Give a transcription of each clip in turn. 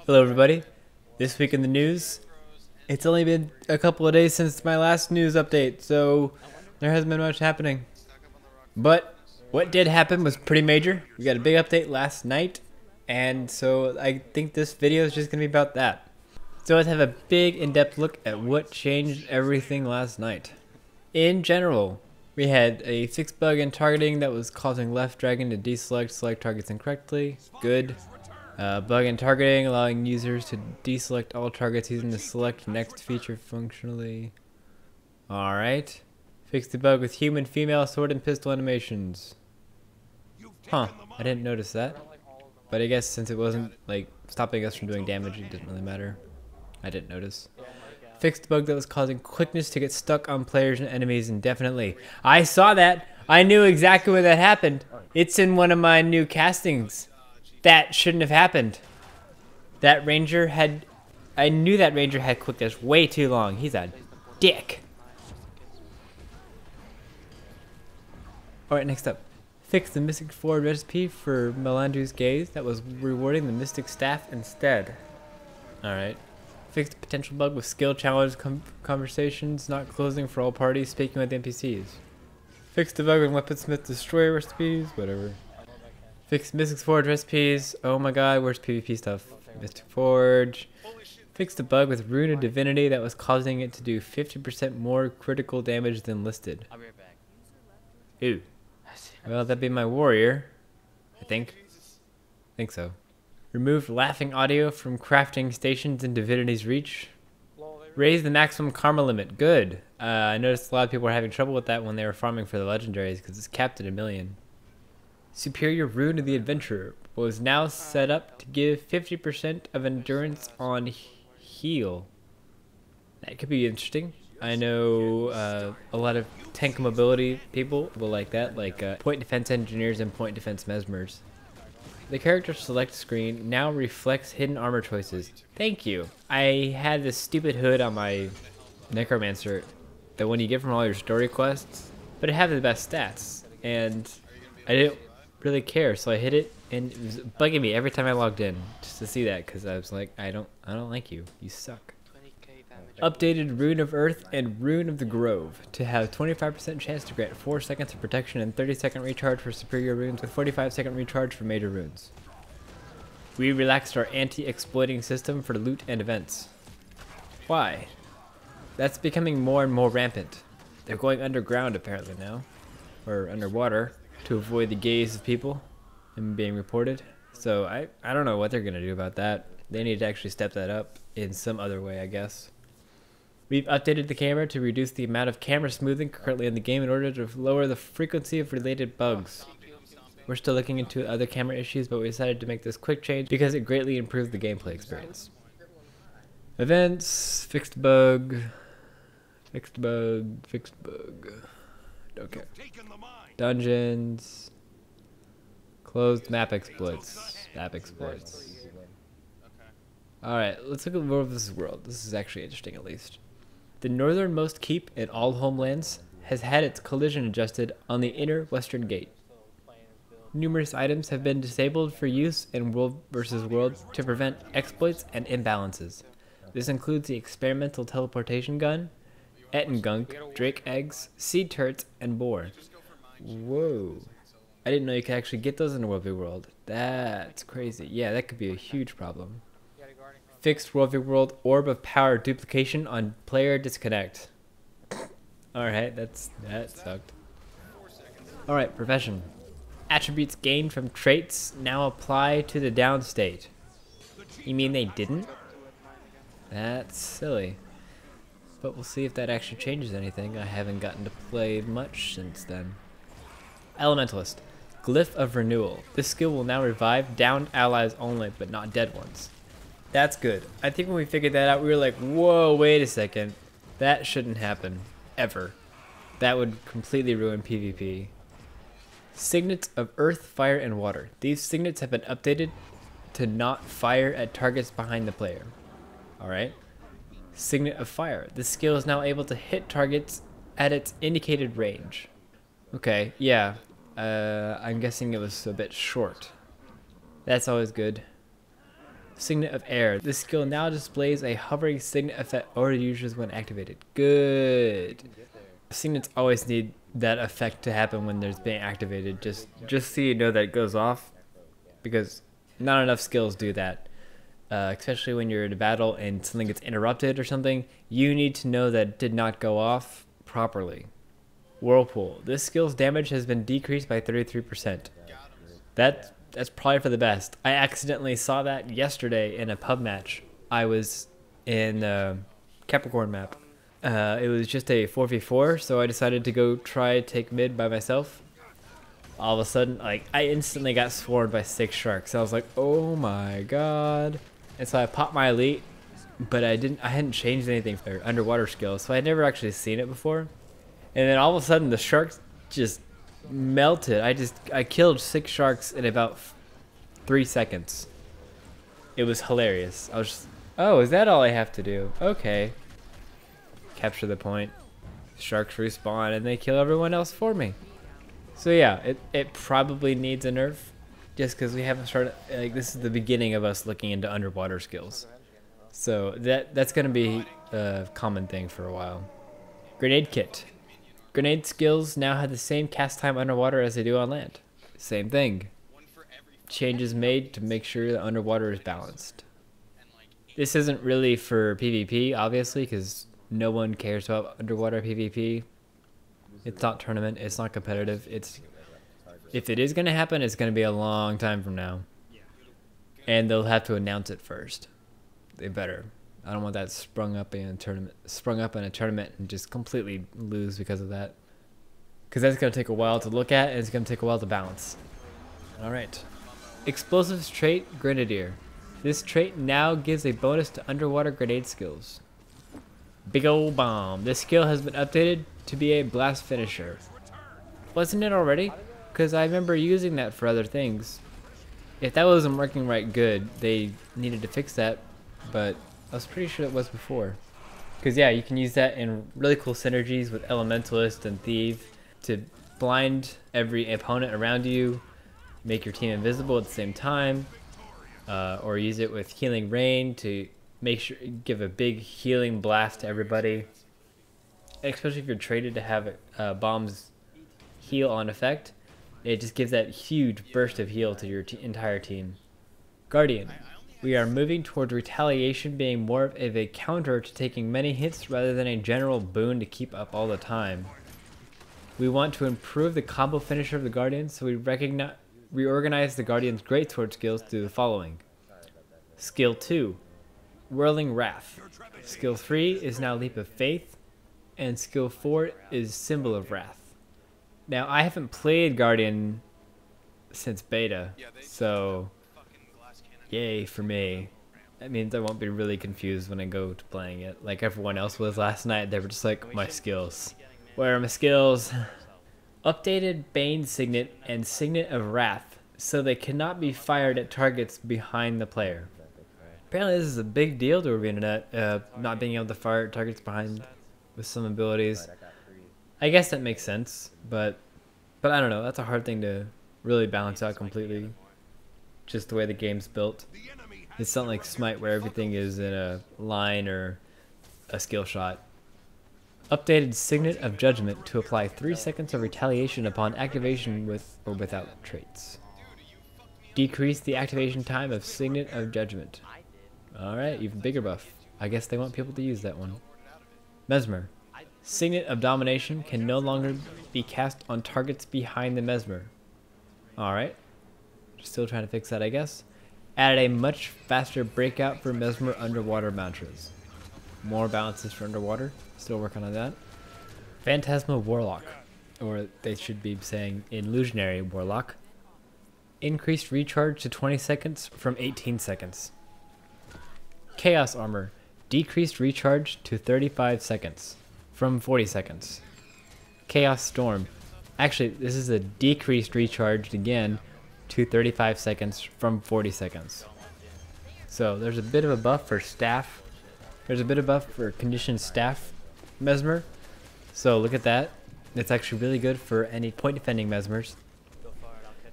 Hello everybody. This week in the news, it's only been a couple of days since my last news update, so there hasn't been much happening. But what did happen was pretty major. We got a big update last night, and so I think this video is just going to be about that. So let's have a big in-depth look at what changed everything last night. In general, we had a fixed bug in targeting that was causing Left Dragon to select targets incorrectly. Good. Bug in targeting, allowing users to deselect all targets using the select next feature functionally. Alright. Fix the bug with human, female, sword, and pistol animations. Huh, I didn't notice that. But I guess since it wasn't, like, stopping us from doing damage, it didn't really matter. I didn't notice. Fix the bug that was causing quickness to get stuck on players and enemies indefinitely. I saw that! I knew exactly when that happened. It's in one of my new castings. That shouldn't have happened. That ranger had... I knew that ranger had quickness way too long. He's a dick. Alright, next up. Fix the Mystic Forward recipe for Melandru's gaze that was rewarding the Mystic staff instead. Alright. Fix the potential bug with skill challenge conversations not closing for all parties speaking with NPCs. Fix the bug with Weaponsmith Destroyer recipes, whatever. Fix Mystic Forge recipes. Oh my god, where's PvP stuff? Mystic Forge. Fix the bug with Rune of Divinity that was causing it to do 50% more critical damage than listed. I'll be right back. Ooh. Well, that'd be my warrior. I think so. Removed laughing audio from crafting stations in Divinity's Reach. Raise the maximum karma limit. Good. I noticed a lot of people were having trouble with that when they were farming for the legendaries because it's capped at 1 million. Superior Rune of the Adventurer was now set up to give 50% of endurance on heal. That could be interesting. I know a lot of tank mobility people will like that, like point defense engineers and point defense mesmers. The character select screen now reflects hidden armor choices. Thank you. I had this stupid hood on my Necromancer that when you get from all your story quests, but it had the best stats, and I didn't really care, so I hit it, and it was bugging me every time I logged in just to see that, because I was like, I don't like you. You suck. Updated Rune of Earth and Rune of the Grove to have 25% chance to grant 4 seconds of protection and 30-second recharge for superior runes with 45-second recharge for major runes. We relaxed our anti-exploiting system for loot and events. Why? That's becoming more and more rampant. They're going underground apparently now, or underwater, to avoid the gaze of people and being reported. So I don't know what they're gonna do about that. They need to actually step that up in some other way, I guess. We've updated the camera to reduce the amount of camera smoothing currently in the game in order to lower the frequency of related bugs. We're still looking into other camera issues, but we decided to make this quick change because it greatly improved the gameplay experience. Events, fixed bug, fixed bug, fixed bug. Okay. Dungeons, closed map exploits, Alright, let's look at World vs. World. This is actually interesting, at least. The northernmost keep in all homelands has had its collision adjusted on the inner western gate. Numerous items have been disabled for use in World vs. World to prevent exploits and imbalances. This includes the experimental teleportation gun, Ettengunk, Drake eggs, seed turrets, and boar. Whoa. I didn't know you could actually get those in World v. World. That's crazy. Yeah, that could be a huge problem. Fixed World v. World Orb of Power duplication on player disconnect. Alright, that sucked. Alright, profession. Attributes gained from traits now apply to the down state. You mean they didn't? That's silly. But we'll see if that actually changes anything. I haven't gotten to play much since then. Elementalist. Glyph of Renewal. This skill will now revive downed allies only, but not dead ones. That's good. I think when we figured that out, we were like, whoa, wait a second. That shouldn't happen. Ever. That would completely ruin PvP. Signets of Earth, Fire, and Water. These signets have been updated to not fire at targets behind the player. Alright. Signet of Fire. This skill is now able to hit targets at its indicated range. Okay, yeah. I'm guessing it was a bit short. That's always good. Signet of Air. This skill now displays a hovering signet effect already used when activated. Good. Signets always need that effect to happen when there's being activated. Just so you know that it goes off, because not enough skills do that. Especially when you're in a battle and something gets interrupted or something, you need to know that it did not go off properly. Whirlpool. This skill's damage has been decreased by 33%. That's probably for the best. I accidentally saw that yesterday in a pub match. I was in Capricorn map. It was just a 4v4, so I decided to go try take mid by myself. All of a sudden, like, I instantly got swarmed by 6 sharks. I was like, oh my god. And so I popped my elite, but I hadn't changed anything for underwater skills, so I had never actually seen it before. And then all of a sudden the sharks just melted. I killed 6 sharks in about 3 seconds. It was hilarious. I was just, oh, is that all I have to do? Okay. Capture the point. Sharks respawn and they kill everyone else for me. So yeah, it probably needs a nerf, just because we haven't started, like, this is the beginning of us looking into underwater skills. So that's going to be a common thing for a while. Grenade kit. Grenade skills now have the same cast time underwater as they do on land. Same thing. Changes made to make sure the underwater is balanced. This isn't really for PvP, obviously, because no one cares about underwater PvP. It's not tournament, it's not competitive. If it is going to happen, it's going to be a long time from now. And they'll have to announce it first. They better. I don't want that sprung up in a tournament and just completely lose because of that. Because that's going to take a while to look at, and it's going to take a while to balance. Alright. Explosives trait, Grenadier. This trait now gives a bonus to underwater grenade skills. Big ol' bomb. This skill has been updated to be a blast finisher. Wasn't it already? Because I remember using that for other things. If that wasn't working right good, they needed to fix that, but I was pretty sure it was before. Because yeah, you can use that in really cool synergies with Elementalist and Thief to blind every opponent around you, make your team invisible at the same time, or use it with Healing Rain to give a big healing blast to everybody. Especially if you're traded to have bombs heal on effect, it just gives that huge burst of heal to your entire team. Guardian. We are moving towards retaliation being more of a counter to taking many hits rather than a general boon to keep up all the time. We want to improve the combo finisher of the Guardian, so we reorganize the Guardian's greatsword skills through the following. Skill 2. Whirling Wrath. Skill 3 is now Leap of Faith, and Skill 4 is Symbol of Wrath. Now, I haven't played Guardian since beta, so yay for me. That means I won't be really confused when I go to playing it. Like everyone else was last night, they were just like, my skills. Where are my skills? Updated Bane Signet and Signet of Wrath, so they cannot be fired at targets behind the player. Apparently this is a big deal to Arena.net, not being able to fire at targets behind with some abilities. I guess that makes sense, but I don't know, that's a hard thing to really balance out completely. Just the way the game's built. It's not like Smite where everything is in a line or a skill shot. Updated Signet of Judgment to apply 3 seconds of retaliation upon activation with or without traits. Decrease the activation time of Signet of Judgment. Alright, even bigger buff. I guess they want people to use that one. Mesmer. Signet of Domination can no longer be cast on targets behind the Mesmer. Alright. Still trying to fix that, I guess. Added a much faster breakout for Mesmer underwater mantras. More balances for underwater. Still working on that. Phantasma Warlock. Or they should be saying Illusionary Warlock. Increased recharge to 20 seconds from 18 seconds. Chaos Armor. Decreased recharge to 35 seconds from 40 seconds. Chaos Storm. Actually, this is a decreased recharge again to 35 seconds from 40 seconds. So there's a bit of a buff for staff. There's a bit of buff for conditioned staff Mesmer. So look at that. It's actually really good for any point defending Mesmers.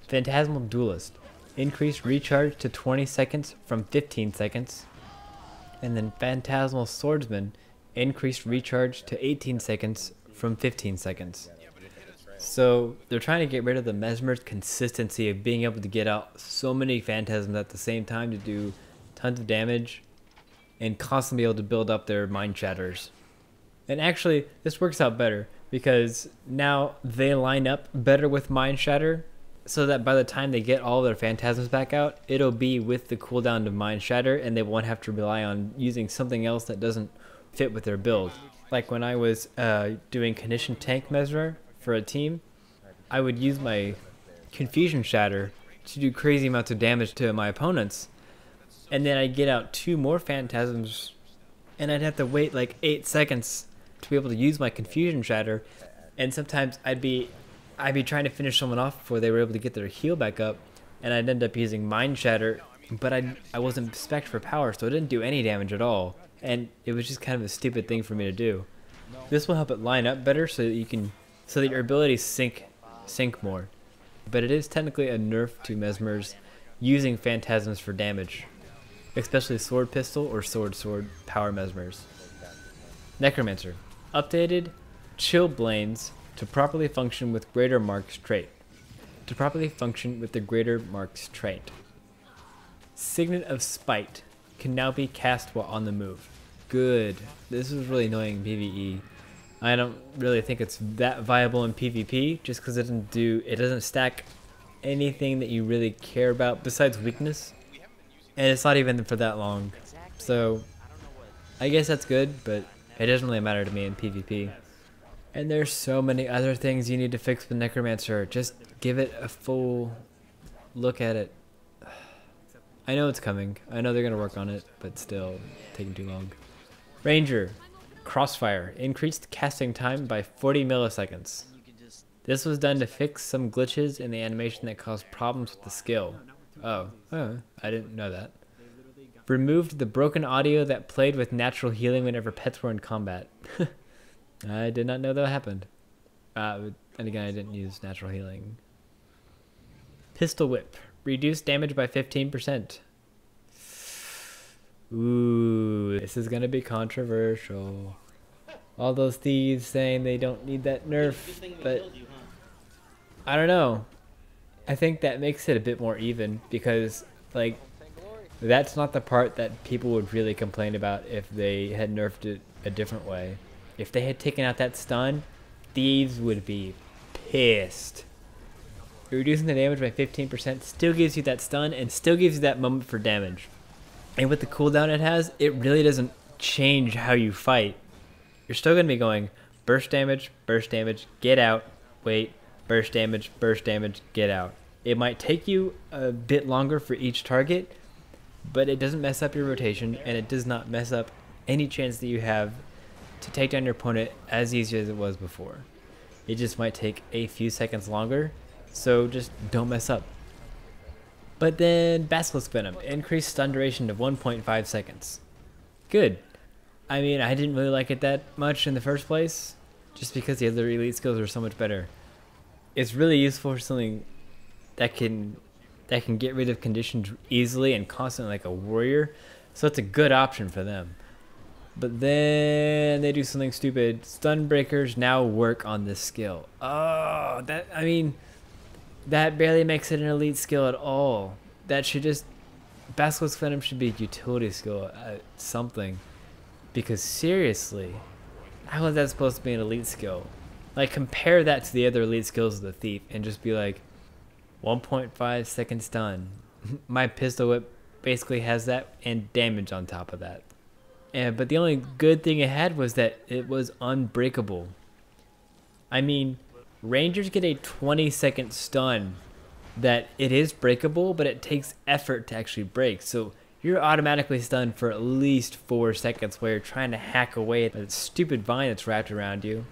Phantasmal Duelist. increased recharge to 20 seconds from 15 seconds. And then Phantasmal Swordsman increased recharge to 18 seconds from 15 seconds. So they're trying to get rid of the Mesmer's consistency of being able to get out so many phantasms at the same time to do tons of damage and constantly be able to build up their mind shatters. And actually, this works out better because now they line up better with mind shatter, so that by the time they get all their phantasms back out, it'll be with the cooldown of mind shatter and they won't have to rely on using something else that doesn't fit with their build. Like when I was doing Condition Tank Mesmer for a team, I would use my Confusion Shatter to do crazy amounts of damage to my opponents, and then I'd get out 2 more phantasms and I'd have to wait like 8 seconds to be able to use my Confusion Shatter, and sometimes I'd be trying to finish someone off before they were able to get their heal back up, and I'd end up using Mind Shatter, but I wasn't spec'd for power, so it didn't do any damage at all, and it was just kind of a stupid thing for me to do. This will help it line up better so that your abilities sync more. But it is technically a nerf to Mesmer's using phantasms for damage, especially sword pistol or sword power Mesmers. Necromancer updated Chillblains to properly function with Greater Mark's trait. Signet of Spite can now be cast while on the move. Good. This is really annoying in PvE. I don't really think it's that viable in PvP just because it doesn't stack anything that you really care about besides weakness. And it's not even for that long. So I guess that's good, but it doesn't really matter to me in PvP. And there's so many other things you need to fix with Necromancer. Just give it a full look at it. I know it's coming. I know they're going to work on it, but still taking too long. Ranger. Crossfire. Increased casting time by 40 milliseconds. This was done to fix some glitches in the animation that caused problems with the skill. Oh, I didn't know that. Removed the broken audio that played with natural healing whenever pets were in combat. I did not know that happened. And again, I didn't use natural healing. Pistol Whip. Reduced damage by 15%. Ooh, this is gonna be controversial. All those thieves saying they don't need that nerf, but I don't know. I think that makes it a bit more even because, like, that's not the part that people would really complain about if they had nerfed it a different way. If they had taken out that stun, thieves would be pissed. Reducing the damage by 15% still gives you that stun and still gives you that moment for damage. And with the cooldown it has, it really doesn't change how you fight. You're still going to be going burst damage, get out, wait, burst damage, get out. It might take you a bit longer for each target, but it doesn't mess up your rotation, and it does not mess up any chance that you have to take down your opponent as easy as it was before. It just might take a few seconds longer, so just don't mess up. But then Basilisk Venom, increased stun duration to 1.5 seconds. Good. I mean, I didn't really like it that much in the first place, just because the other elite skills are so much better. It's really useful for something that can get rid of conditions easily and constantly like a warrior, so it's a good option for them. But then they do something stupid. Stun breakers now work on this skill. Oh, that barely makes it an elite skill at all. That should just... Basilisk Venom should be a utility skill at something. Because seriously, how is that supposed to be an elite skill? Like, compare that to the other elite skills of the Thief and just be like, 1.5 second stun. My Pistol Whip basically has that and damage on top of that. But the only good thing it had was that it was unbreakable. I mean, Rangers get a 20-second stun that it is breakable, but it takes effort to actually break. So you're automatically stunned for at least 4 seconds while you're trying to hack away at that stupid vine that's wrapped around you.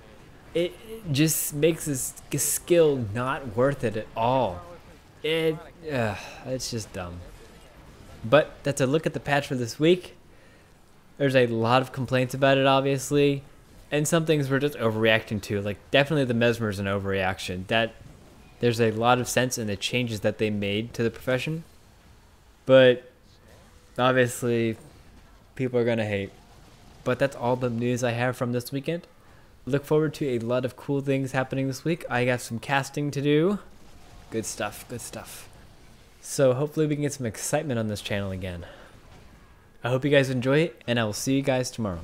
It just makes this skill not worth it at all. It's just dumb. But that's a look at the patch for this week. There's a lot of complaints about it, obviously, and some things we're just overreacting to. Like, definitely the Mesmer's an overreaction. There's a lot of sense in the changes that they made to the profession, But obviously, people are gonna hate. But that's all the news I have from this weekend. Look forward to a lot of cool things happening this week. I got some casting to do. Good stuff, good stuff. So hopefully we can get some excitement on this channel again. I hope you guys enjoy it, and I will see you guys tomorrow.